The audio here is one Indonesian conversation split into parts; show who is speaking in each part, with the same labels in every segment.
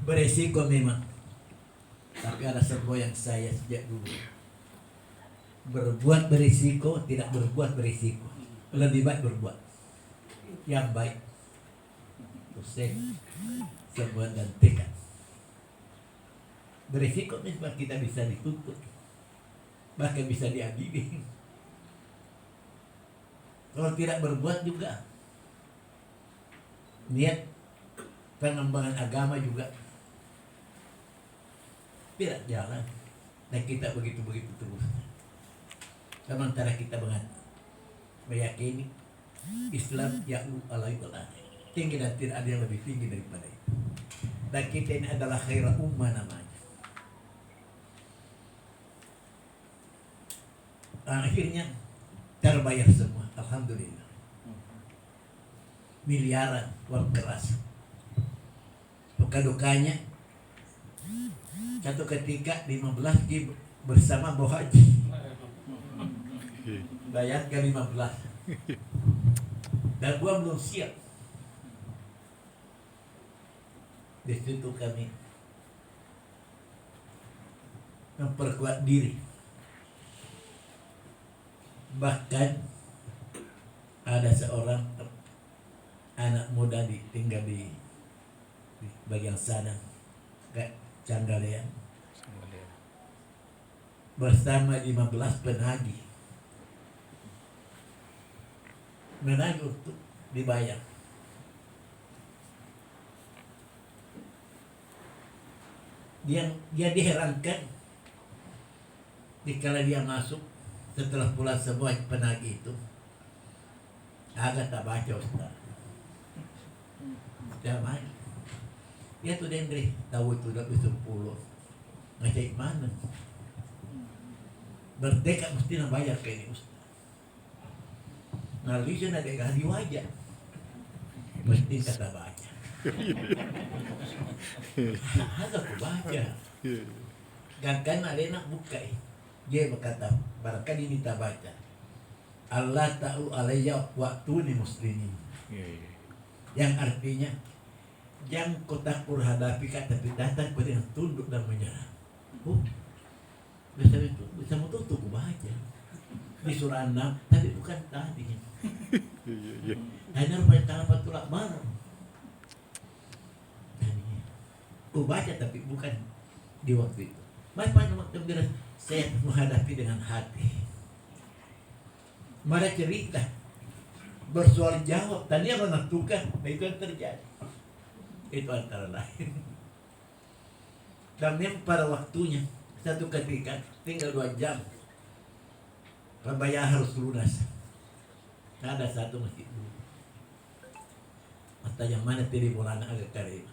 Speaker 1: Beresiko memang. Tapi ada sebuah yang saya sejak dulu. Berbuat berisiko, tidak berbuat berisiko. Lebih baik berbuat yang baik. Pusing, sebuah dan tekad. Berisiko memang kita bisa dituntut, bahkan bisa diadili. Kalau tidak berbuat juga, niat pengembangan agama juga tidak jalan. Dan kita begitu-begitu terus. Sementara kita meyakini Islam ya'lu alaihi wa tinggi dan tidak ada yang lebih tinggi daripada itu. Dan kita ini adalah khairah ummah namanya. Akhirnya terbayar semua, alhamdulillah. Miliaran uang keras. Duka-dukanya satu ketika 15 bersama Boh Haji. Bayar ke 15. Dan gua belum siap. Di situ kami memperkuat diri. Bahkan ada seorang anak muda tinggal di bagian sana, kayak Canggalean, bersama 15 penagih, menagih untuk dibayar. Dia diherankan dikala dia masuk setelah pulang semua penagih itu agak tak baca Ustaz. Dia main. Dia tuh Dendri tahu itu udah 10 ngajak mana. Bertekad mesti nak bayar ke ini Ustaz. Nah lisan ada di wajah. Mesti kata baca. Ada aku baca. Kan ada nak buka. Dia berkata, barangkali minta baca. Allah ta'u alayya waktu ni muslimin. Yang artinya jangan kau takut hadapi kata datang kau dengan tunduk dan menyerah. Bisa tutup baca di surah 6, tapi bukan tadi. Hanya rupanya tanah tulak marah. Kau baca tapi bukan di waktu itu. Baik waktu saya menghadapi dengan hati. Mereka cerita bersoal jawab, tadi yang menentukan, itu yang terjadi. Itu antara lain. Dan memang pada waktunya satu ketika tinggal 2 jam pembayaran harus lunas. Ada satu masjid dulu. Mata yang mana tadi bolana agak kering.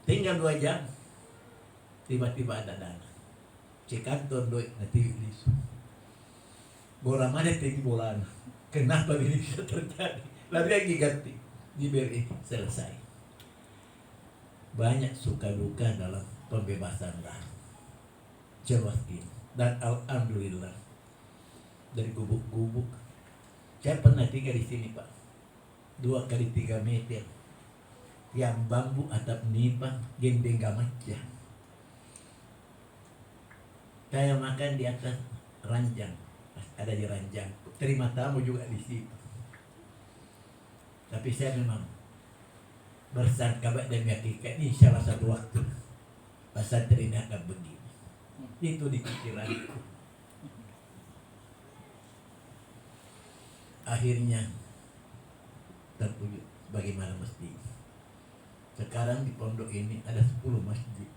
Speaker 1: Tinggal 2 jam tiba-tiba ada dana. Cikantor duit nanti lisu. Bola mana tadi bolana. Kenapa ini bisa terjadi? Lalu lagi ganti. Diberi selesai. Banyak suka duka dalam pembebasan lahan Jawa ini. Dan alhamdulillah dari gubuk-gubuk. Saya pernah tinggal di sini Pak. 2 kali 3 meter. Yang bambu atap nipah gendeng gamaja. Saya makan di atas ranjang. Ada di ranjang. Terima tamu juga di situ. Tapi saya memang bersangka dan meyakini ini salah satu waktu pesantren ini akan begini. Itu di pikiranku. Akhirnya terwujud bagaimana mesti. Sekarang di pondok ini ada 10 masjid.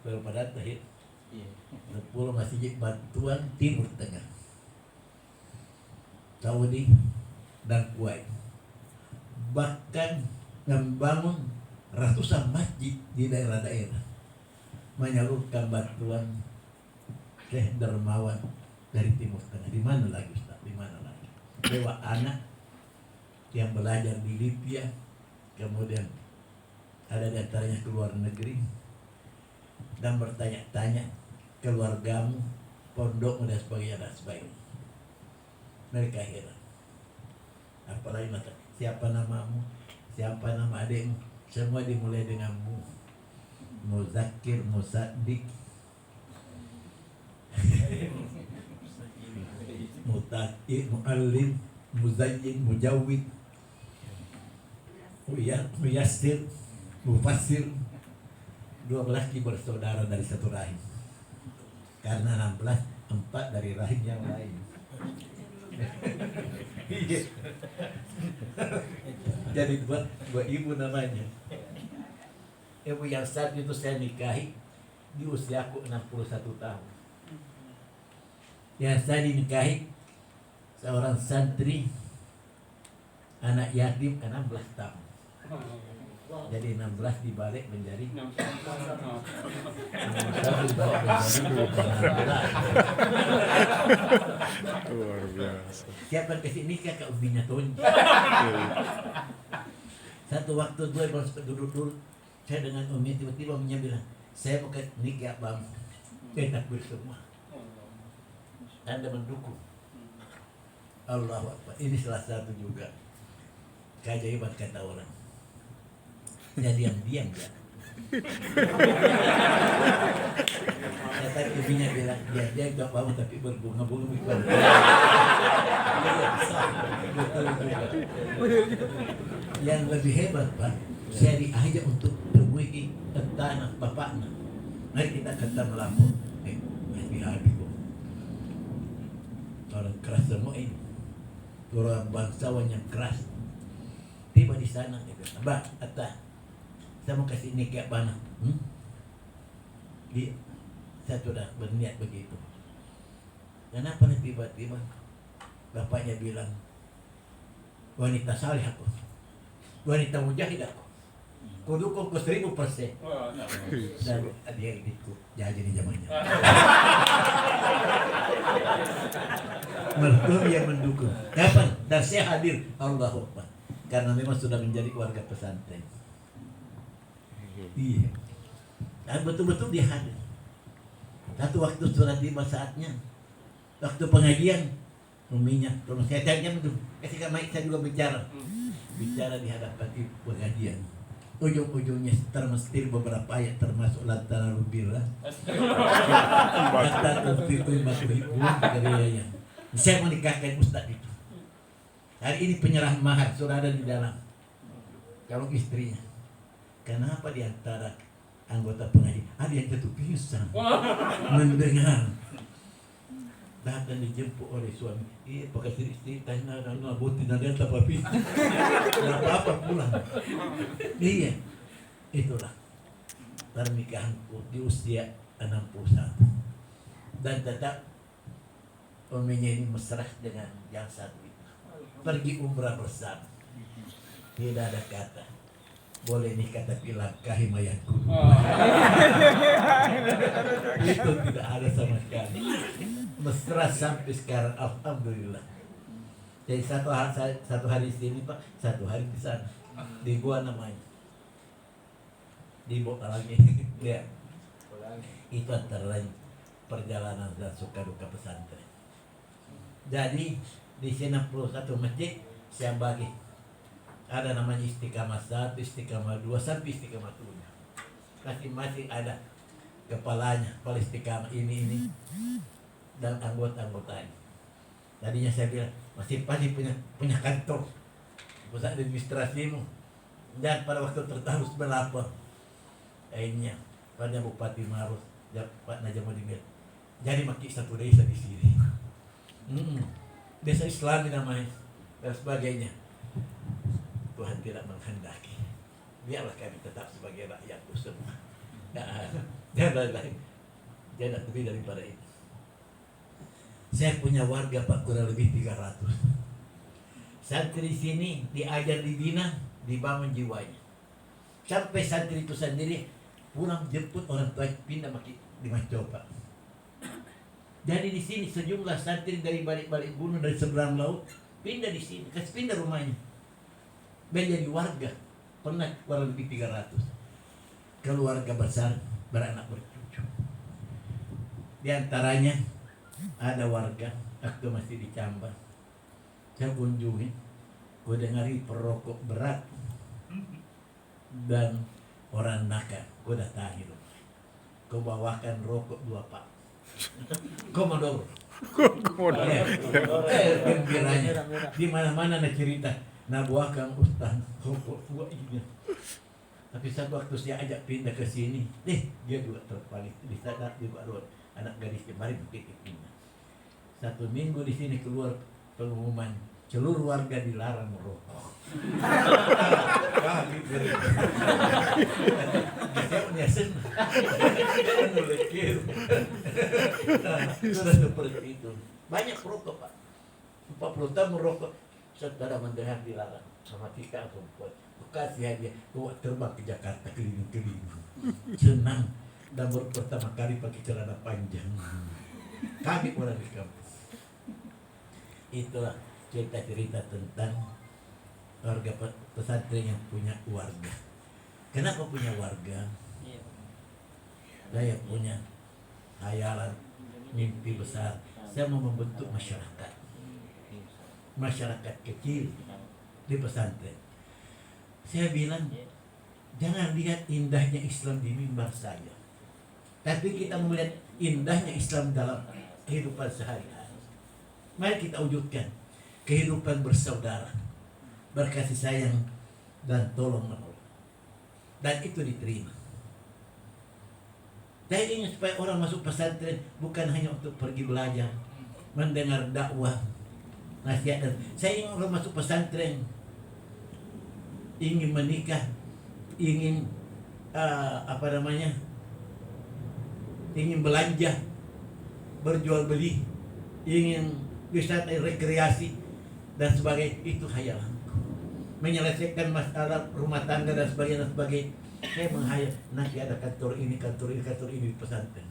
Speaker 1: Baru pada terakhir 10 masjid bantuan Timur Tengah, Saudi dan Kuwait. Bahkan membangun ratusan masjid di daerah-daerah, menyalurkan bantuan Syekh Dermawan dari Timur Tengah. Di mana lagi Ustaz? Di mana lagi? Lewat anak yang belajar di Libya, kemudian ada di antaranya ke luar negeri dan bertanya-tanya keluargamu, pondok dan sebagainya dan sebagainya. Mereka heran. Apalagi mata siapa namamu, siapa nama adikmu, semua dimulai dengan mu. Muzakir, musaddiq, mutaqi, muallim, muzayyin, mujawwid, muyassir, mufassir. 12 bersaudara dari satu rahim. Karena 16, 4 dari rahim yang lain. Jadi buat ibu namanya. Ibu yang saat itu saya nikahi di usiaku 61 tahun. Yang saya dinikahi seorang santri anak yatim 16 tahun. Jadi 16 dibalik menjadi 16 dibalik menjadi 12.
Speaker 2: Luar biasa.
Speaker 1: Siapa kasih nikah ke ubinya tonji. Satu waktu gue baru duduk dulu, saya dengan Umi tiba-tiba Uminya bilang, saya bukan nikah bang, enak bersama. Anda mendukung. Allahu Akbar. Ini salah satu juga keajaiban kata orang. Ya diam-diam ya. Kata Uminya bilang, dia gak mau tapi berbunga-bunga bukan. Betul juga. Yang lebih hebat Pak, saya diajak untuk temui tanah bapaknya. Mari kita kata melapor. Hati-hati kok. Orang keras semua ini. Orang bangsawan yang keras. Tiba di sana, dia bilang, Mbak, Atta, saya mau kasih nikah mana? Saya sudah berniat begitu. Kenapa nih tiba-tiba bapaknya bilang, wanita salih aku, wanita mujahid aku, kudukung ke 1000%. Dan dia ikut jadi di zamannya. Mertua yang mendukung. Kapan? Dan saya hadir. Allahu Akbar. Karena memang sudah menjadi keluarga pesantren. Iya. Dan betul-betul dia hadir. Satu waktu sudah tiba saatnya, waktu pengajian, Uminya, tolong saya tanya dulu. Ketika Mike saya juga bicara di hadapan pengajian. Ujung-ujungnya termestir beberapa ayat termasuk lantara rubila. Kata tentu makhluk dari saya mau nikahkan Ustadz itu. Hari ini penyerahan mahar sudah ada di dalam. Kalau istrinya, kenapa di antara anggota pengajian ada yang jatuh pingsan mendengar datang dijemput oleh suami. Iya pakai istri tanya buti dan apa papi. Apa pulang. Iya. Itulah pernikahanku di usia 61. Dan tetap Uminya ini mesra dengan yang satu itu. Pergi umrah bersama. Tidak ada kata boleh nikah tapi langkahi mayatku. Itu tidak ada sama sekali. Mesra sampai sekarang, alhamdulillah. Jadi satu hari di sini Pak, satu hari di sana. Di gua namanya. Di Bogor lagi. Ya. Itu antara lain perjalanan dan suka duka pesantren. Jadi di 61 masjid saya bagi. Ada namanya Istiqamah 1, Istiqamah 2, sampai Istiqamah 7. Masing-masing ada kepalanya, kepala Istiqamah ini dan anggota-anggotanya. Tadinya saya bilang masih pasti punya kantor pusat administrasimu. Dan pada waktu tertarus melapor akhirnya pada Bupati Maros, Pak Najamuddin, jadi maki satu desa di sini. Desa Islami namanya dan sebagainya. Tuhan tidak menghendaki. Biarlah kami tetap sebagai rakyatku semua. Jangan lebih daripada itu. Saya punya warga Pak kurang lebih 300. Santri di sini diajar dibina, dibangun jiwanya. Sampai santri itu sendiri pulang jemput orang tua pindah di Macopa. Jadi di sini sejumlah santri dari balik-balik gunung dari seberang laut pindah di sini, kasih pindah rumahnya. Menjadi warga, pernah kurang lebih 300. Keluarga besar, beranak bercucu. Di antaranya ada warga, waktu masih di Cambang. Saya kunjungi, Kau dengari perokok berat dan orang nakal, kau datangi loh. Kau bawakan rokok 2 pak. Kau mau gembiranya. Di mana-mana na cerita, na buahkan ustaz rokok tua ini. Tapi satu waktu saya ajak pindah ke sini, dia juga terpaling. Di sana juga ada anak gadis kemarin pindah. 1 minggu di sini keluar pengumuman, seluruh warga dilarang merokok. Sudah seperti itu. Banyak perokok Pak. 40 tahun merokok, saudara mendengar dilarang sama kita perempuan. Kasih aja, bawa terbang ke Jakarta keliling-keliling. Senang dan baru pertama kali pakai celana panjang. Kami orang di kampus. Itulah cerita-cerita tentang warga pesantren yang punya warga. Kenapa punya warga? Saya punya hayalan, mimpi besar. Saya mau membentuk masyarakat. Masyarakat kecil di pesantren. Saya bilang, jangan lihat indahnya Islam di mimbar saya, tapi kita melihat indahnya Islam dalam kehidupan sehari-hari. Mari kita wujudkan kehidupan bersaudara, berkasih sayang dan tolong menolong, dan itu diterima. Saya ingin supaya orang masuk pesantren bukan hanya untuk pergi belajar, mendengar dakwah, nasihat. Saya ingin orang masuk pesantren ingin menikah, ingin ingin belanja, berjual beli, ingin wisata rekreasi dan sebagainya. Itu hayalanku, menyelesaikan masalah rumah tangga dan sebagainya. Saya menghayal nanti ada kantor ini di pesantren.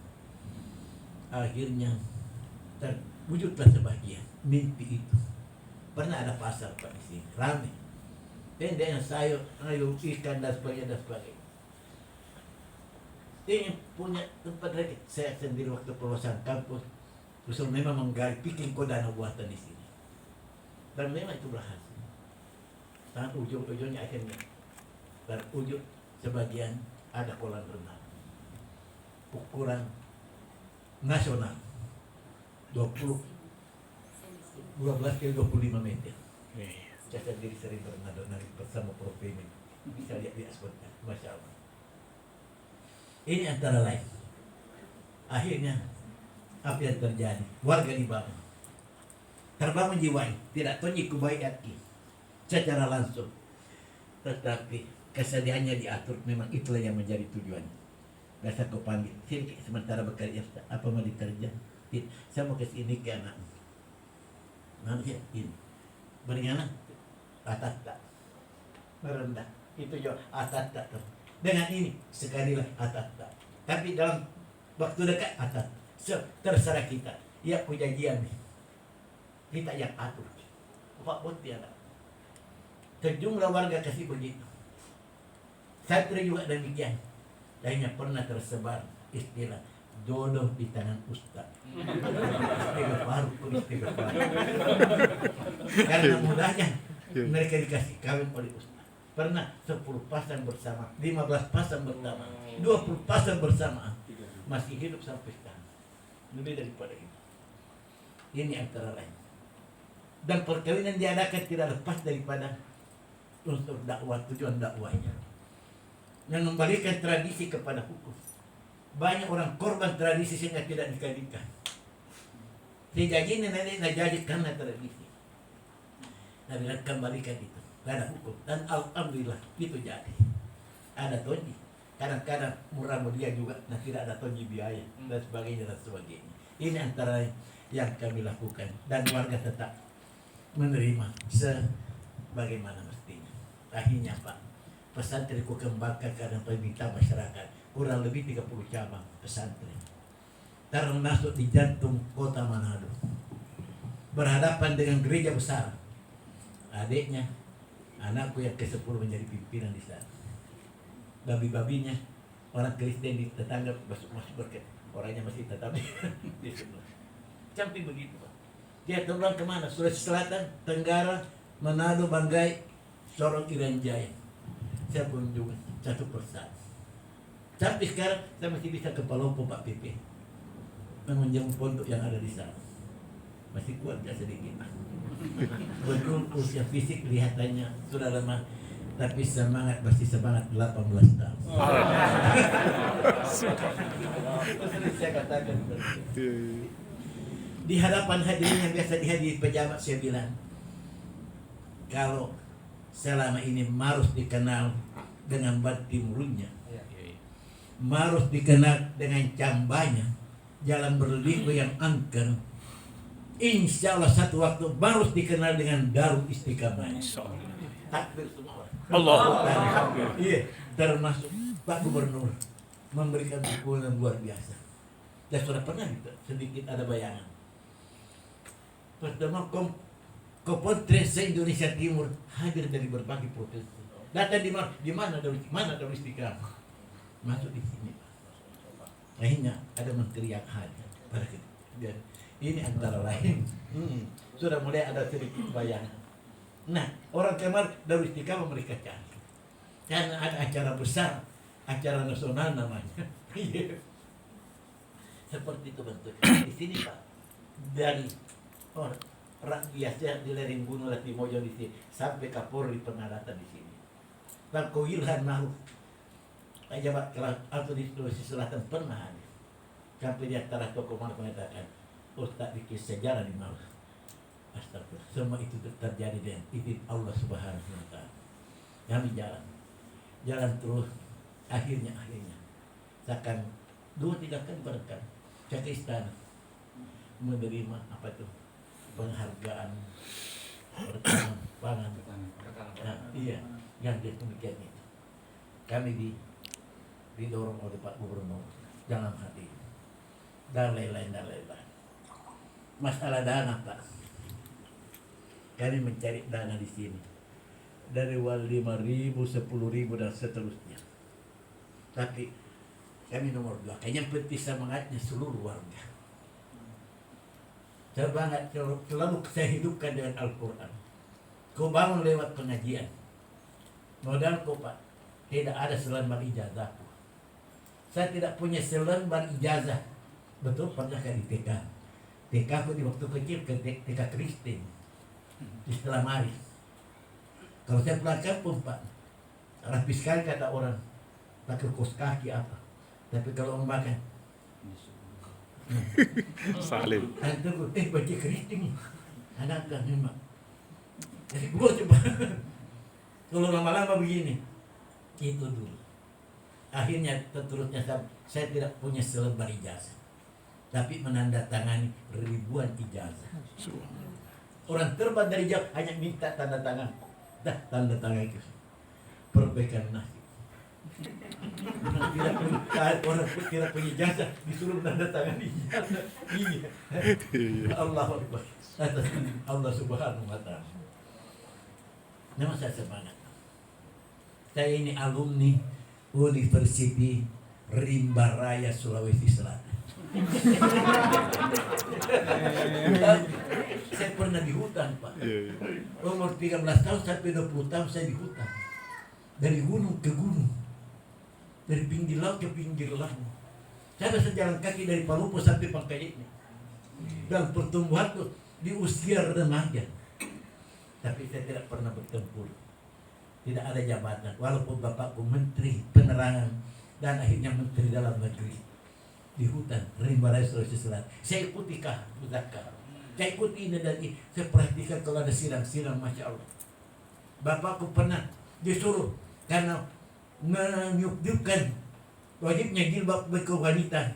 Speaker 1: Akhirnya terwujudlah sebagian mimpi itu. Pernah ada pasar Pak di sini, ramai. Dengan sayur, ikan dan sebagainya. Ingin punya tempat lagi. Saya sendiri waktu pelosok kampus, usul memang menggali, bikin kodana buatan di sini. Dan memang itu berhasil. Dan ujung-ujungnya akhirnya, dan ujung sebagian ada kolam renang. Ukuran nasional, 12 ke 25 meter. Saya sendiri sering berenang bersama Prof. Ini. Bisa lihat di asbotnya, Masya Allah. Ini antara lain. Akhirnya, apa yang terjadi? Warga dibangun. Terbangun jiwanya, tidak tonyi kebaikan secara langsung. Tetapi kesediaannya diatur, memang itulah yang menjadi tujuannya. Biasa kau panggil, sini sementara bekerja, apa mau dikerja? Saya mau ke sini ke anak. Nanti ini. Bagaimana? Atas tak merendah, itu juga atas tak. Dengan ini sekali lah atas tak. Tapi dalam waktu dekat atas. Terserah kita. Ya perjanjian nih. Kita yang atur. Pak Bot tiada. Sejumlah warga kasih begitu. Santri juga demikian. Hanya pernah tersebar istilah jodoh di tangan ustaz. Istighfar. Karena mudahnya mereka dikasih kawin oleh ustaz. Pernah 10 pasang bersama, 15 pasang bersama, 20 pasang bersama, masih hidup sampai sekarang. Lebih daripada itu. Ini antara lain. Dan perkawinan diadakan tidak lepas daripada unsur dakwah, tujuan dakwahnya. Yang membalikan tradisi kepada hukum. Banyak orang korban tradisi sehingga tidak dikawinkan. Jadi nenek jadi karena tradisi. Nah, bila kembalikan itu karena hukum, dan alhamdulillah itu jadi. Ada tonji. Kadang-kadang murah meriah juga, nah tidak ada tonji biaya dan sebagainya. Ini antara yang kami lakukan, dan warga tetap menerima sebagaimana mestinya. Akhirnya Pak, pesantren ku kembangkan karena permintaan masyarakat. Kurang lebih 30 cabang pesantren termasuk di jantung kota Manado, berhadapan dengan gereja besar. Adiknya, anakku yang ke-10 menjadi pimpinan di sana. Babi-babinya orang Kristen di tetangga masuk berkat, orangnya masih tetap di sana. Sampai begitu Pak. Dia terbang kemana? Sulawesi Selatan, Tenggara, Manado Banggai, Sorong Irian Jaya. Saya kunjungi satu persatu. Sampai sekarang saya masih bisa ke Palopo Pak Pipi mengunjungi pondok yang ada di sana. Masih kuat gak sedikit. Betul usia fisik kelihatannya sudah lemah, tapi semangat masih semangat 18 tahun. Saya katakan di hadapan hadirin yang biasa dihadiri pejabat, saya bilang, kalau selama ini Marus dikenal dengan batimrunya, Marus dikenal dengan cambanya, jalan berliku yang angker, insya Allah satu waktu Marus dikenal dengan Darul Istiqamah. Takbir semua.
Speaker 2: Allah.
Speaker 1: Iya, termasuk Pak Gubernur memberikan dukungan luar biasa. Dan sudah pernah gitu, sedikit ada bayangan. Pertama Kompotres se-Indonesia Timur hadir dari berbagai provinsi. Datang di mana Darul Istiqamah? Masuk di sini. Akhirnya ada menteri yang hadir pada kita. Dan ini antara lain sudah mulai ada sedikit bayangan. Nah, orang Kemar Darul Istiqamah mereka cari. Karena ada acara besar, acara nasional namanya. Seperti itu bentuknya. Di sini Pak, dari biasa di lereng Gunung Latimojo di sini sampai Kapolri pernah datang di sini. Dan Ilhan Maruf, pejabat kelas atau di Sulawesi Selatan pernah ada. Sampai di antara tokoh Maruf mengatakan, Ustaz bikin sejarah di Maruf. Astagfirullah, semua itu terjadi dengan izin Allah Subhanahu wa Ta'ala. Kami jalan terus, akhirnya seakan 2-3 kali barangkali saya ke istana menerima apa itu penghargaan pangan. Nah, iya, yang demikian itu. Kami didorong oleh Pak Gubernur, jangan hati dan lain-lain. Masalah dana Pak, kami mencari dana di sini dari wal 5.000, 10.000 dan seterusnya. Tapi kami nomor 2, kayaknya penting semangatnya seluruh warga. Semangat selalu saya hidupkan dengan Al-Quran. Kau bangun lewat pengajian. Modal kau Pak, tidak ada selembar ijazahku. Saya tidak punya selembar ijazah. Betul, pernah di TK. TK aku di waktu kecil ke TK Kristen di Selamari. Kalau saya pulang kampung Pak, rapi sekali kata orang, pakai kos kaki apa. Tapi kalau makan
Speaker 2: Salim.
Speaker 1: Nanti gue baca Kristen nih, anak kan memang. Jadi gue coba. Kalau lama-lama begini, itu dulu. Akhirnya seterusnya saya tidak punya selembar ijazah, tapi menandatangani ribuan ijazah. Orang terbang dari jauh hanya minta tanda tangan. Dah tanda tangan itu. Perbaikan nasib. Orang tidak punya ijazah disuruh tanda tangan ijazah. Iya. Allah Akbar. Atas Allah Subhanahu wa Ta'ala. Nama saya semangat. Saya ini alumni University Rimba Raya Sulawesi Selatan. Saya pernah di hutan Pak. Umur 13 tahun sampai 20 tahun saya di hutan. Dari gunung ke gunung, dari pinggir laut ke pinggir laut. Saya bisa jalan kaki dari Palopo sampai Pangkayaknya. Dan pertumbuhanku di usia remaja. Tapi saya tidak pernah bertempur. Tidak ada jabatan. Walaupun bapakku menteri penerangan dan akhirnya menteri dalam negeri. Di hutan Rimba Raya Sulawesi Selatan. Saya ikuti zakar. Saya ikuti ini dan ini. Saya perhatikan kalau ada silang-silang, Masya Allah. Bapakku pernah disuruh karena menyubdurkan wajibnya jilbab bagi wanita,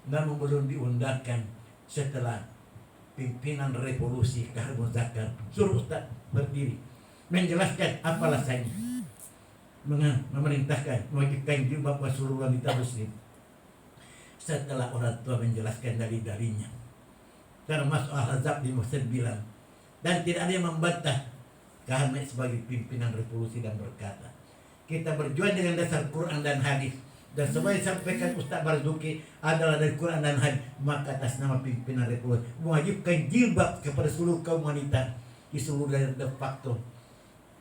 Speaker 1: namun belum diundangkan setelah pimpinan revolusi Karbon Zakar suruh Ustaz berdiri menjelaskan apa alasannya memerintahkan mewajibkan jilbab bagi seluruh wanita muslim. Setelah orang tua menjelaskan darinya, termasuk Al-Hazab di Mesir bilang, dan tidak ada yang membantah kami sebagai pimpinan revolusi dan berkata, kita berjuang dengan dasar Quran dan hadis, dan semua yang disampaikan Ustaz Marzuki adalah dari Quran dan hadis. Maka atas nama pimpinan revolusi mewajibkan jilbab kepada seluruh kaum wanita di seluruh daerah de facto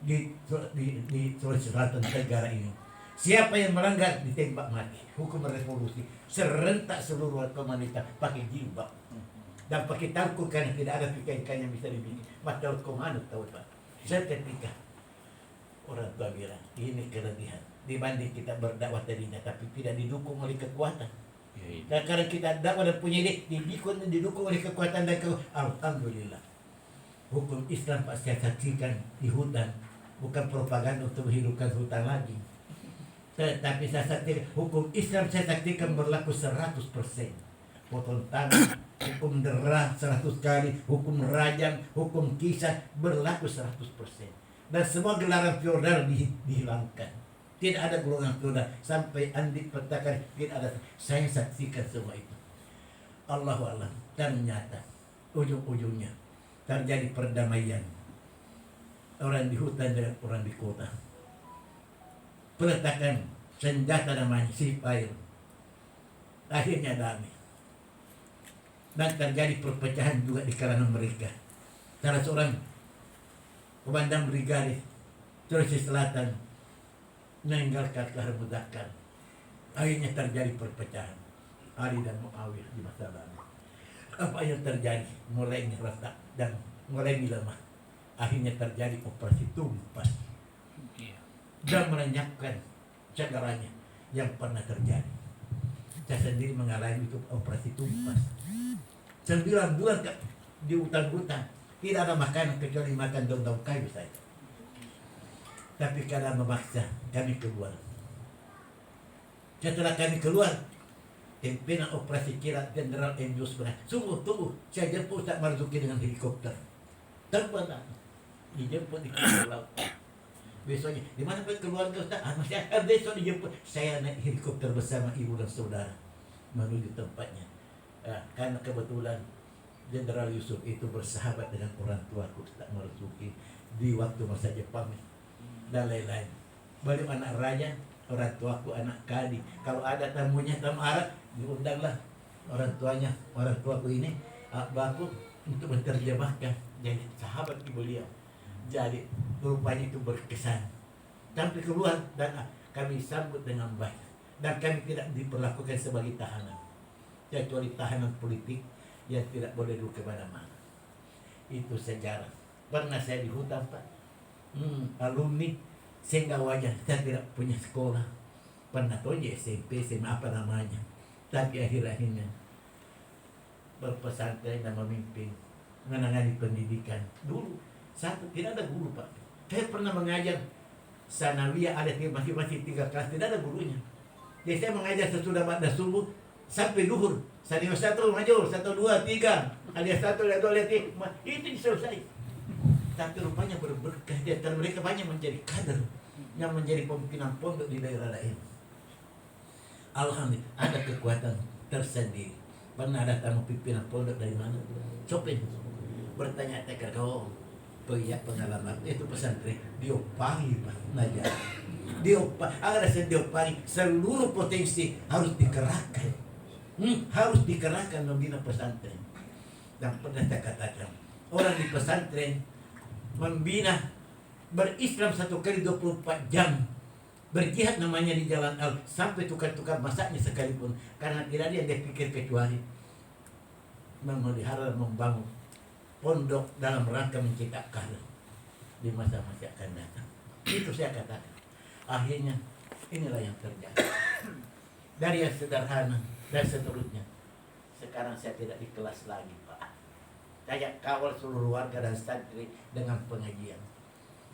Speaker 1: di Sulawesi Selatan negara ini. Siapa yang melanggar ditembak mati. Hukum revolusi serentak seluruh komunitas pakai jilbab dan pakai tangku karena tidak ada ikan yang bisa dibikin. Mata komando tahu Pak. Seketika orang tua bilang ini kelebihan dibanding kita berdakwah tadinya tapi tidak didukung oleh kekuatan. Dan karena kita dakwah dan punya ide didukung oleh kekuatan dan alhamdulillah. Hukum Islam Pak saya saksikan di hutan bukan propaganda untuk menghidupkan hutan lagi. Tetapi saya saksikan hukum Islam saya saksikan berlaku 100%. Potong tangan, hukum derah 100 kali, hukum rajam, hukum kisah berlaku 100%. Dan semua gelaran feodal dihilangkan. Tidak ada golongan feodal sampai Andi petakan tidak ada. Saya saksikan semua itu. Allahu a'lam. Ternyata ujung-ujungnya terjadi perdamaian orang di hutan dengan orang di kota. Peletakan senjata namanya ceasefire. Akhirnya damai. Dan terjadi perpecahan juga di kalangan mereka. Salah seorang komandan brigadir Sulawesi Selatan meninggalkan keharmonikan. Akhirnya terjadi perpecahan Ali dan Muawiyah di masa lalu. Apa yang terjadi? Mulai retak dan mulai lemah. Akhirnya terjadi operasi tumpas dan melenyapkan cagaranya yang pernah terjadi. Saya sendiri mengalami itu operasi tumpas. 9 bulan di hutan-hutan tidak ada makanan kecuali makan daun-daun kayu saja. Tapi karena memaksa kami keluar. Setelah kami keluar, pimpinan operasi kilat Jenderal M. Yus bilang, tunggu, saya jemput Ustaz Marzuki dengan helikopter. Terbang, dijemput di pinggir laut. Besoknya, di mana Pak keluarga Ustaz? Besok dijemput. Saya naik helikopter bersama ibu dan saudara menuju tempatnya. Karena kebetulan Jenderal Yusuf itu bersahabat dengan orang tuaku Ustaz Marzuki di waktu masa Jepang dan lain-lain. Beliau anak raja, orang tuaku anak kadi. Kalau ada tamu Arab, diundanglah orang tuaku ini abahku untuk menerjemahkan. Jadi sahabat beliau. Jadi rupanya itu berkesan. Sampai keluar dan kami sambut dengan baik. Dan kami tidak diperlakukan sebagai tahanan. Kecuali tahanan politik yang tidak boleh duduk kemana-mana. Itu sejarah. Pernah saya di hutan Pak. Alumni sehingga wajar saya tidak punya sekolah. Pernah tahu SMP, SMA apa namanya. Tapi akhir-akhirnya berpesantren dan memimpin menangani pendidikan. Dulu tidak ada guru Pak. Saya pernah mengajar sanawiyah ada masih 3 kelas tidak ada gurunya. Jadi saya mengajar sesudah ba'da subuh sampai duhur. Sanawiyah 1 maju, 1 2 3. Alias 1 alias 2 alias 3. Itu selesai. Tapi rupanya berberkah di antara mereka banyak menjadi kader yang menjadi pimpinan pondok di daerah lain. Alhamdulillah ada kekuatan tersendiri. Pernah ada tamu pimpinan pondok dari mana? Sopin bertanya kau pengalaman itu pesantren Diopangi Pak Najar. Ada Diopangi seluruh potensi harus dikerahkan. Harus dikerahkan membina pesantren. Dan pernah saya katakan orang di pesantren membina berislam 1 kali 24 jam berjihad namanya di jalan Allah sampai tukar-tukar masaknya sekalipun karena tidak ada yang dia pikir kecuali memelihara membangun pondok dalam rangka mencetak kader di masa-masa akan datang. Itu saya katakan. Akhirnya inilah yang terjadi. Dari yang sederhana dan seterusnya. Sekarang saya tidak di kelas lagi Pak. Saya kawal seluruh warga dan santri dengan pengajian.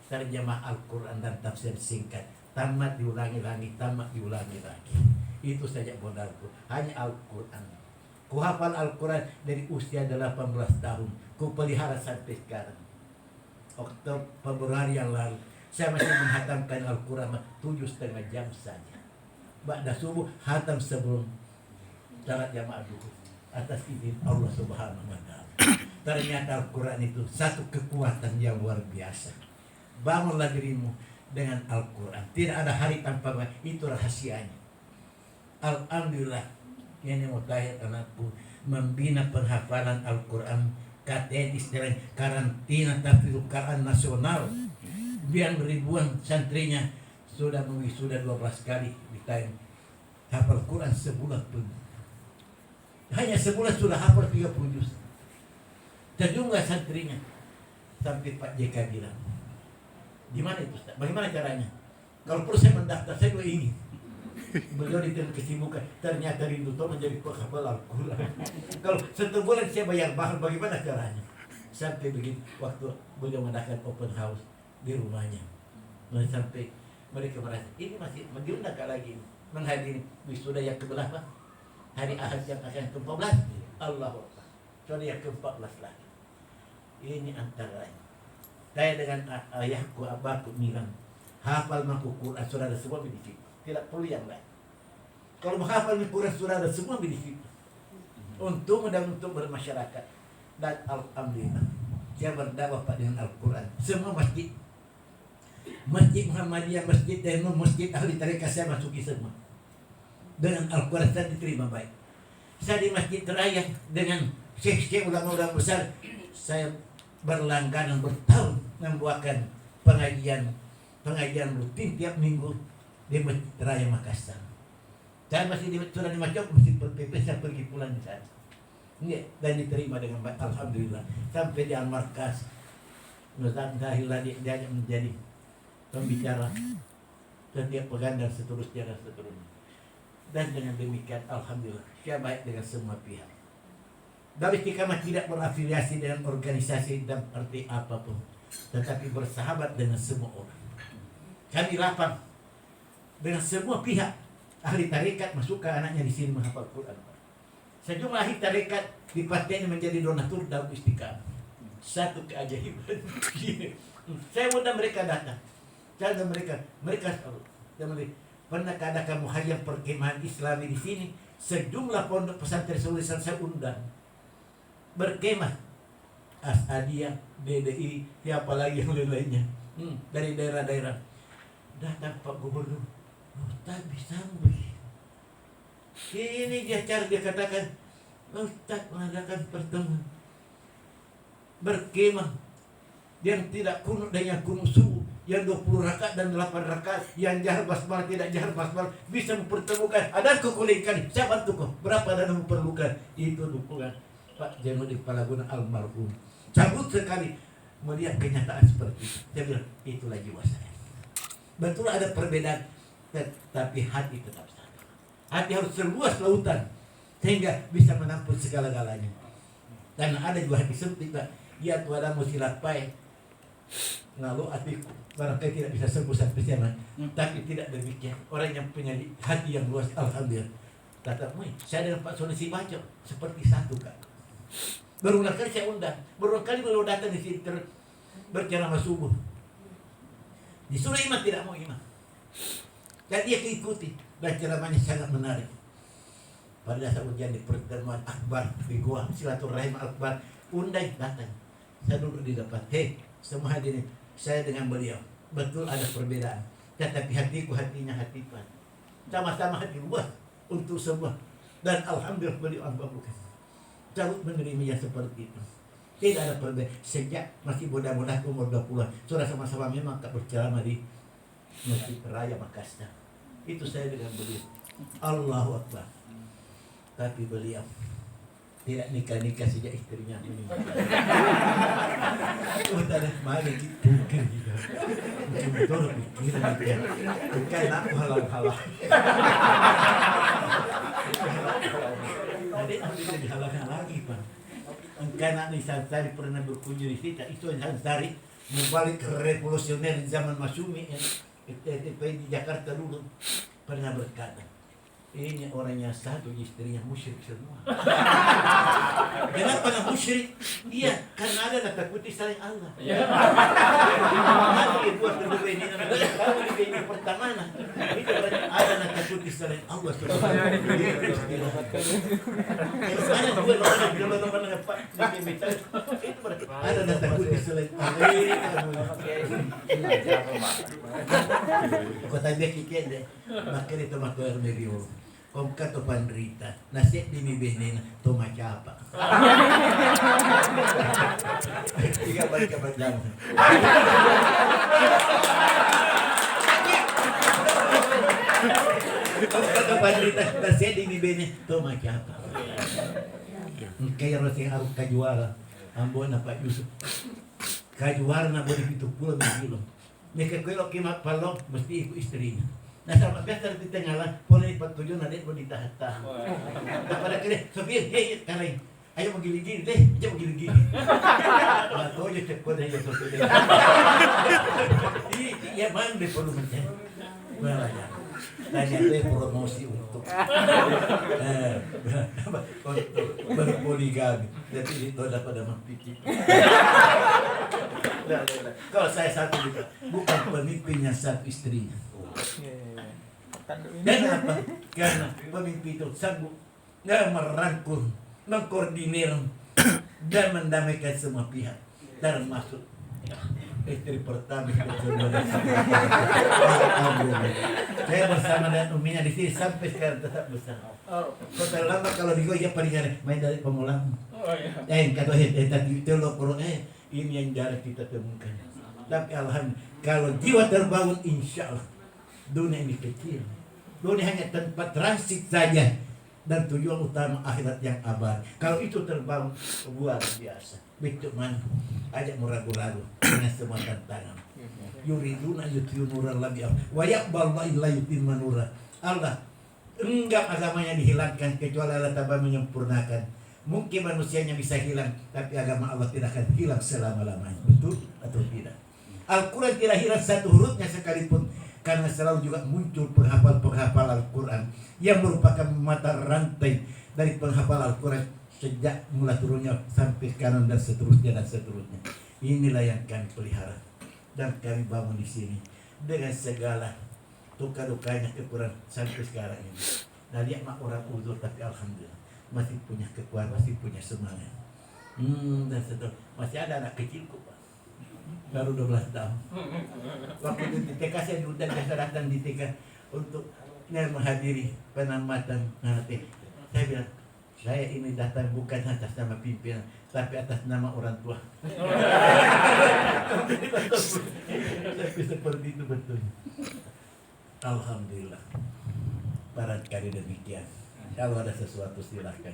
Speaker 1: Terjemah Al-Quran dan tafsir singkat. Tamat diulangi lagi, tamat diulangi lagi. Itu saja modalku. Hanya Al-Quran. Ku hafal Al-Quran dari usia 18 tahun. Ku pelihara sampai sekarang. Oktober, Februari yang lalu. Saya masih menghatamkan Al-Quran 7,5 jam saja. Ba'da subuh, hatam sebelum salat jamaah duhur. Atas izin Allah Subhanahu wa Ta'ala. Ternyata Al-Quran itu satu kekuatan yang luar biasa. Bangunlah dirimu dengan Al-Quran. Tidak ada hari tanpa itu rahasianya. Alhamdulillah. Ini mutahid anakku membina penghafalan Al-Quran KTN istilahnya karantina tafsirukan nasional. Biar ribuan santrinya sudah mewisuda 12 kali di time. Hafal Quran sebulan pun. Hanya sebulan sudah hafal 30 juz. Sejumlah santrinya. Sampai Pak JK bilang, gimana itu Ustaz? Bagaimana caranya? Kalau perlu saya mendaftar, saya juga ingin. Beliau di tengah kesibukan, ternyata rindu tuh menjadi penghafal Al-Quran. Kalau 1 bulan saya bayar mahal, bagaimana caranya? Sampai begitu, waktu beliau mengadakan open house di rumahnya. Dan sampai mereka merasa, ini masih diundang lagi menghadiri wisuda yang keberapa? Hari Ahad yang akan ke-14. Allahu Akbar. Wisuda yang ke-14 lagi. Ini antaranya. Saya dengan ayahku, abahku bilang, hafal maku Quran saudara semua di situ. Tidak perlu yang lain. Kalau menghafal Quran saudara semua di situ. Untuk bermasyarakat. Dan alhamdulillah, saya berdakwah Pak dengan Al-Quran. Semua masjid, Masjid Muhammadiyah, masjid dan masjid ahli tarekat saya masuki semua. Dengan Al-Quran saya diterima baik. Saya di masjid raya dengan syekh-syekh ulama-ulama besar, saya berlangganan bertahun membuatkan pengajian rutin tiap minggu di Masjid Raya Makassar. Saya masih sudah di Masjid PP, saya pergi pulang di sana. Dan diterima dengan baik, alhamdulillah. Sampai di Al-Markas, Nuzantahillah dia menjadi pembicara setiap pekan dan seterusnya. Dan dengan demikian, alhamdulillah, saya baik dengan semua pihak. Tapi kami tidak berafiliasi dengan organisasi dan arti apapun, tetapi bersahabat dengan semua orang. Kami lapang dengan semua pihak. Ahli tarekat masukkan anaknya di sini menghafal Quran. Sejumlah ahli tarekat dipateni menjadi donatur dalam Istiqamah. Satu keajaiban. Saya undang mereka datang. Saya undang mereka pernah adakan muhayyam perkemahan Islami di sini. Sejumlah pondok pesantren tulisan saya undang berkemah, Asadiyah, DDI, siapa lagi yang lainnya, dari daerah-daerah. Datang Pak Gubernur, Ustaz bisa ini dia cara dia katakan, Ustaz mengadakan pertemuan berkemah yang tidak kunut dan yang kunut subuh, yang 20 rakaat dan 8 rakaat, yang jahar basmalah tidak jahar basmalah, bisa mempertemukan. Ada kukulikan, saya bantu kok. Berapa dana memerlukan? Itu dukungan Pak Jainuddin Palaguna almarhum. Cabut sekali melihat kenyataan seperti itu. Saya bilang, itulah jiwa saya. Betul ada perbedaan, tapi hati tetap satu. Hati harus seluas lautan, sehingga bisa menampung segala-galanya. Dan ada juga hati sempit, ya tuadamu silapai, lalu hatiku barangkali tidak bisa sembuh sampai siapa. Tapi tidak demikian. Orang yang punya hati yang luas, alhamdulillah. Kata, saya dengan Pak Sonesi Baco seperti satu Kak. Berulang kali saya undang, berulang kali beliau datang di sini berceramah subuh. Disuruh imam tidak mau imam. Dan dia keikuti, dan ceramahnya sangat menarik. Pada saat ujian di pertemuan akbar di Goa, silaturahim akbar, undang datang. Saya duduk di depan, semua hadirin, saya dengan beliau betul ada perbedaan, tetapi hatiku hatinya hati Tuhan. Sama-sama hati luas untuk semua. Dan alhamdulillah beliau bukan Daud menerimanya seperti itu. Tidak ada perbedaan. Sejak masih muda-muda umur 20-an, sudah sama-sama memang berceramah di Masjid Raya Makassar. Itu saya dengan beliau. Allahu Akbar. Tapi beliau tidak nikah sejak istrinya meninggal. Tadi mana gitu kan juga. Betul pikiran dia. Bukan aku halang-halang. Tadi nanti dihalang-halangi Pak. Karena Sansari pernah berkunjung di situ. Itu Sansari membalik revolusioner zaman Masumi di Jakarta dulu pernah berkata, ini orangnya satu, istrinya musyrik semua. Kenapa nggak musyrik? Iya, karena ada natakuti selain Allah. Nanti buat kedua ini kalau ini pertemanan itu berarti ada natakuti selain Allah. Mana dua orang bilang Pak itu berarti ada natakuti selain Allah. Kota dia kikian deh, makanya itu makanya review. Om kato panderita, nasi di mibinin to macapa. Tiga balik ke panjang. Om kato panderita, nasi di mibinin to macapa. Kaya rasa harus kajuara, ambo na Pak Yusuf. Kajuara na boleh itu pulau begilong. Nika kuilo kimak palong mesti ikut istrinya. Nah sama biasa di tengah lah, boleh patujuan ada mau ditahan-tahan. Pada kira, Sofir, hei kalian, ayo mau gini-gini deh, ayo mau gini-gini. Atau aja cepat aja Sofir. Iya mana deh perlu mencari. Malah ya. Tanya deh promosi untuk berpoligami. Jadi itu dapat pikir. Kalau saya satu juga, bukan pemimpin yang satu istrinya. Dan apa? Karena pemimpin itu sanggup merangkul, mengkoordinir dan mendamaikan semua pihak, termasuk istri pertama saya bersama dengan uminya di sini sampai sekarang tetap bersama. Kota lama kalau di Goya paling main dari pemulang. Kata tadi itu lo ini yang jarang kita temukan. Tapi alhamdulillah kalau jiwa terbangun insya Allah dunia ini kecil. Dunia hanya tempat transit saja dan tujuan utama akhirat yang abadi. Kalau itu terbangun luar biasa. Begitu mana ajak meragu-ragu dengan semua tantangan. Yuriduna yutfi'u nurallahi wa yaqbalu illa yutimma nurah. Allah enggak agamanya dihilangkan kecuali Allah tambah menyempurnakan. Mungkin manusianya bisa hilang, tapi agama Allah tidak akan hilang selama-lamanya. Betul atau tidak? Al-Quran tidak hilang satu hurufnya sekalipun, karena selalu juga muncul penghafal-penghafal Al-Quran yang merupakan mata rantai dari penghafal Al-Quran sejak mulai turunnya sampai sekarang dan seterusnya dan seterusnya. Inilah yang kami pelihara dan kami bangun di sini dengan segala duka-dukanya kekurangan sampai sekarang ini. Nah dia mak orang uzur tapi alhamdulillah masih punya kekuatan, masih punya semangat. Dan seterusnya masih ada anak kecilku Pak. Baru 12 tahun. Waktu itu di TK saya diundang ke datang di TK untuk menghadiri penamatan nanti. Saya bilang, saya ini datang bukan atas nama pimpinan, tapi atas nama orang tua. Tapi seperti itu betul. Alhamdulillah. Barangkali demikian. Kalau ada sesuatu silakan.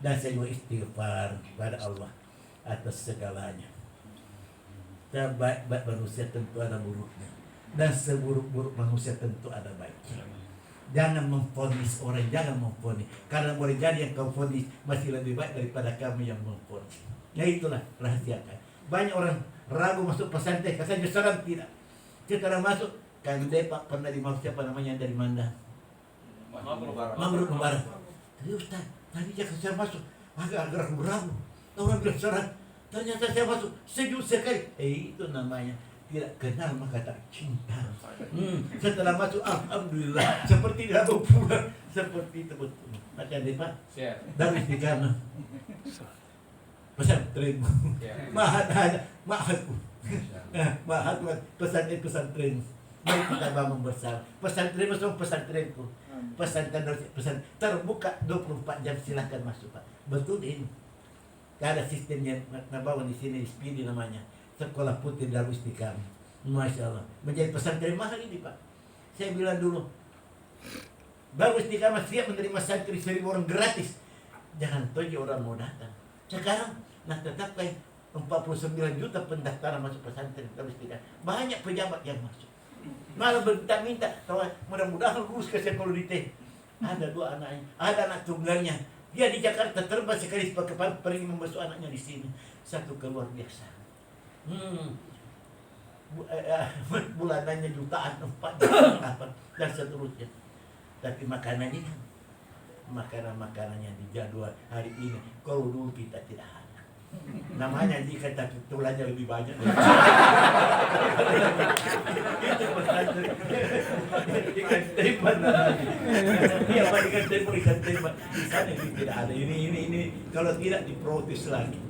Speaker 1: Dan saya juga istighfar kepada Allah atas segalanya. Baik-baik manusia tentu ada buruknya, dan seburuk-buruk manusia tentu ada baiknya. Jangan memvonis orang, jangan memvonis, karena boleh jadi yang kau vonis masih lebih baik daripada kamu yang memvonis. Ya itulah rahasiakan. Banyak orang ragu masuk pesantren, katanya seorang tidak. Setelah masuk, kan Pak pernah di siapa namanya dari mana? Mamruk Mubarak. Tadi Ustaz, tadi saya masuk agak ragu-ragu. Orang bilang seorang. Ternyata saya masuk sejuk sekali. Itu namanya tidak kenal maka tak cinta. Setelah masuk alhamdulillah seperti tidak mau pulang, seperti itu betul. Macam ni Pak. Dan istiqamah. Pesantren. Mahat pesantren. Mari kita bangun bersama. Pesantren masuk pesantrenku. Pesantren terbuka 24 jam, silahkan masuk Pak. Betul ini. Ada sistemnya nabawan di sini, SPD namanya, Sekolah Putri Darul Istiqamah. Masya Allah, menjadi pesantren mahal ini Pak. Saya bilang dulu, Darul Istiqamah siap menerima santri 1.000 orang gratis. Jangan tanya orang mau datang. Sekarang, tetap kayak 49 juta pendaftaran masuk pesantren Darul Istiqamah. Banyak pejabat yang masuk. Malah minta-minta, mudah-mudahan lulus ke sekolah di T. Ada 2 anaknya, ada anak tunggalnya. Dia di Jakarta terbang sekali pergi membesuk anaknya di sini. Satu keluar biasa. Bulanannya jutaan, 4 jutaan, dan seterusnya. Tapi makanannya kan, makanan-makanan yang dijadwal hari ini. Kalau dulu kita tidak ada. Namanya jika tapi tulangnya lebih banyak. Itu pesantren. Ikan tembak namanya. Iya Pak, ikan tembak. Di sana ini tidak ada. Ini kalau tidak diprotes lagi.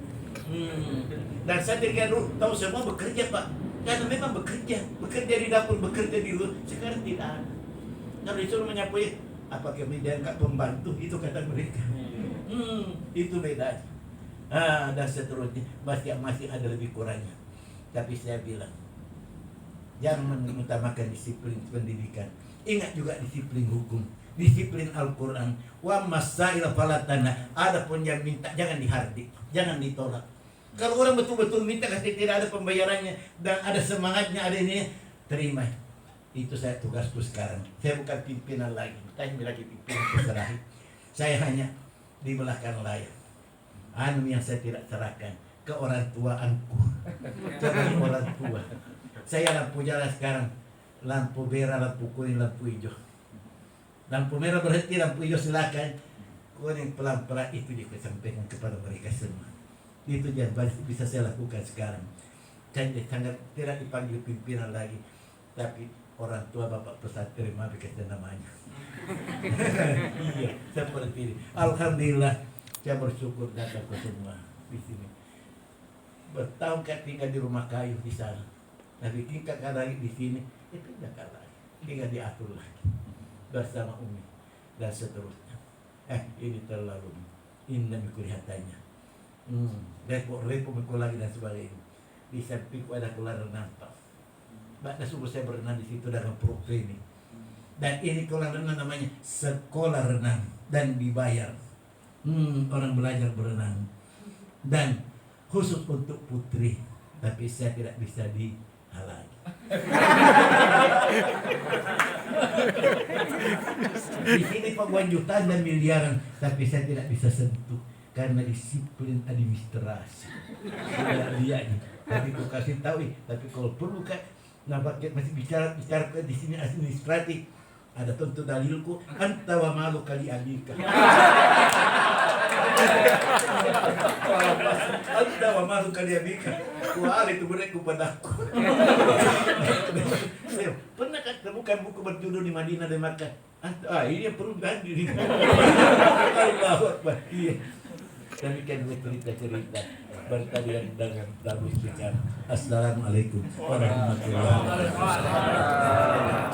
Speaker 1: Dan saya tidak tahu semua bekerja Pak. Karena memang bekerja di dapur, bekerja di luar. Sekarang tidak ada. Kalau disuruh menyapu Apa kemudian kak pembantu, itu kata mereka. Itu bedanya. Dan seterusnya masih ada lebih kurangnya. Tapi saya bilang, jangan mengutamakan disiplin pendidikan. Ingat juga disiplin hukum, disiplin Al-Quran. Wa masail falatana. Ada pun yang minta, jangan dihardik, jangan ditolak. Kalau orang betul-betul minta kasih tidak ada pembayarannya dan ada semangatnya, ada ini, terima. Itu saya tugasku sekarang. Saya bukan pimpinan lagi. Saya lagi pimpinan terserah. Saya hanya di belakang layar. Yang saya tidak serahkan ke orang tuaanku, kepada orang tua. Saya lampu jalan sekarang, lampu merah, lampu kuning, lampu hijau. Lampu merah berhenti, lampu hijau silakan. Kuning pelan-pelan, itu dia sampaikan kepada mereka semua. Itu yang bisa saya lakukan sekarang. Saya sangat tidak dipanggil pimpinan lagi, tapi orang tua bapak pesantren, maaf kasih namanya. Iya, seperti ini. Alhamdulillah. Saya bersyukur datang ke semua di sini. Bertahun kan tinggal di rumah kayu di sana. Tapi tinggal lagi di sini, itu pindah lagi. Tinggal diatur lagi bersama Umi dan seterusnya. Ini terlalu indah kelihatannya. Repot mikul lagi dan sebagainya. Di sampingku ada kolam renang. Pada subuh saya berenang di situ dengan program ini. Dan ini kolam renang namanya sekolah renang dan dibayar. Orang belajar berenang dan khusus untuk putri, tapi saya tidak bisa dihalangi. Di sini puluhan jutaan dan miliaran, tapi saya tidak bisa sentuh karena disiplin administrasi. Tidak lihat, tapi kau kasih tahu, tapi kalau perlu kan, nampaknya masih bicara di sini administratif. Ada tentu dalilku, anta wa malu kali abika. Anta wa malu kali abika. Wah, itu mereka padaku. Pernah kan temukan buku berjudul di Madinah dan Makkah? Ini yang perlu dihadiri. Allahu Akbar. Iya. Demikian cerita-cerita bertalian dengan Dagus bicara. Assalamualaikum warahmatullahi wabarakatuh.